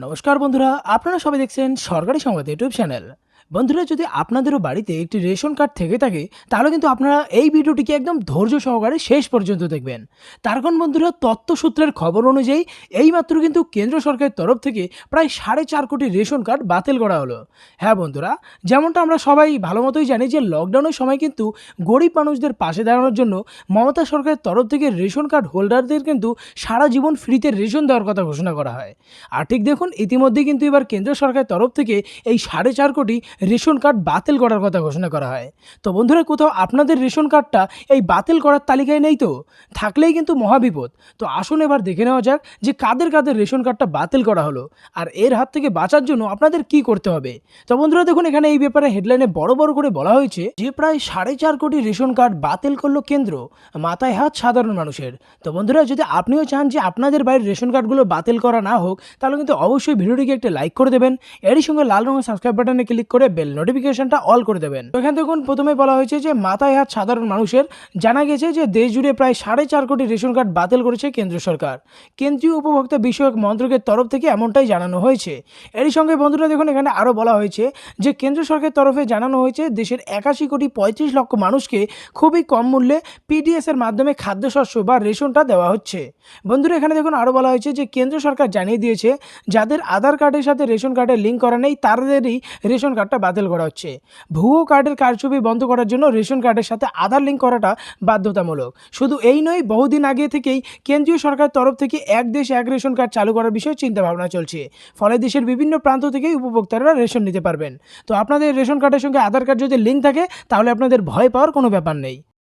নমস্কার বন্ধুরা, আপনারা সবাই দেখছেন সরকারি সংবাদ ইউটিউব চ্যানেল। বন্ধুরা, যদি আপনাদেরও বাড়িতে একটি রেশন কার্ড থেকে থাকে তাহলে কিন্তু আপনারা এই ভিডিওটিকে একদম ধৈর্য সহকারে শেষ পর্যন্ত দেখবেন। তার কারণ বন্ধুরা, তথ্যসূত্রের খবর অনুযায়ী এইমাত্র কিন্তু কেন্দ্র সরকারের তরফ থেকে প্রায় 4.5 কোটি রেশন কার্ড বাতিল করা হলো। হ্যাঁ বন্ধুরা, যেমনটা আমরা সবাই ভালো মতোই জানি যে লকডাউনের সময় কিন্তু গরিব মানুষদের পাশে দাঁড়ানোর জন্য মমতা সরকারের তরফ থেকে রেশন কার্ড হোল্ডারদের কিন্তু সারা জীবন ফ্রিতে রেশন দেওয়ার কথা ঘোষণা করা হয়। আর ঠিক দেখুন, ইতিমধ্যে কিন্তু এবার কেন্দ্র সরকারের তরফ থেকে এই 4.5 কোটি রেশন কার্ড বাতিল করার কথা ঘোষণা করা হয়। তো বন্ধুরা, কোথাও আপনাদের রেশন কার্ডটা এই বাতিল করার তালিকায় নেই তো? থাকলেই কিন্তু মহাবিপদ। তো আসুন এবার দেখে নেওয়া যাক যে কাদের কাদের রেশন কার্ডটা বাতিল করা হলো আর এর হাত থেকে বাঁচার জন্য আপনাদের কি করতে হবে। তো বন্ধুরা দেখুন, এখানে এই ব্যাপারে হেডলাইনে বড় বড় করে বলা হয়েছে যে প্রায় 4.5 কোটি রেশন কার্ড বাতিল করলো কেন্দ্র, মাথায় হাত সাধারণ মানুষের। তো বন্ধুরা, যদি আপনিও চান যে আপনাদের বাড়ির রেশন কার্ডগুলো বাতিল করা না হোক তাহলে কিন্তু অবশ্যই ভিডিওটিকে একটা লাইক করে দেবেন, এরই সঙ্গে লাল রঙের সাবস্ক্রাইব বাটনে ক্লিক করে বেল নোটিফিকেশনটা অল করে দেবেন। তো এখানে দেখুন, প্রথমে বলা হয়েছে যে মাথায় হাত সাধারণ মানুষের। জানা গেছে যে দেশ জুড়ে প্রায় 4.5 কোটি রেশন কার্ড বাতিল করেছে কেন্দ্র সরকার। কেন্দ্রীয় উপভোক্তা বিষয়ক মন্ত্রকের তরফ থেকে এমনটাই জানানো হয়েছে। এরই সঙ্গে বন্ধুরা দেখুন, এখানে আরও বলা হয়েছে যে কেন্দ্র সরকারের তরফে জানানো হয়েছে দেশের 81 কোটি 35 লক্ষ মানুষকে খুবই কম মূল্যে পিডিএস এর মাধ্যমে খাদ্যশস্য বা রেশনটা দেওয়া হচ্ছে। বন্ধুরা এখানে দেখুন, আরও বলা হয়েছে যে কেন্দ্র সরকার জানিয়ে দিয়েছে যাদের আধার কার্ডের সাথে রেশন কার্ডের লিঙ্ক করা নেই তাদেরই রেশন কার্ডটা বাতিল করা হচ্ছে। ভুয়ো কার্ডের কারচুপি বন্ধ করার জন্য রেশন কার্ডের সাথে আধার লিঙ্ক করাটা বাধ্যতামূলক। শুধু এই নয়, বহুদিন আগে থেকেই কেন্দ্রীয় সরকারের তরফ থেকে এক দেশ এক রেশন কার্ড চালু করার বিষয়ে চিন্তা ভাবনা চলছে। ফলে দেশের বিভিন্ন প্রান্ত থেকেই উপভোক্তারা রেশন নিতে পারবেন। তো আপনাদের রেশন কার্ডের সঙ্গে আধার কার্ড যদি লিঙ্ক থাকে তাহলে আপনাদের ভয় পাওয়ার কোনো ব্যাপার নেই।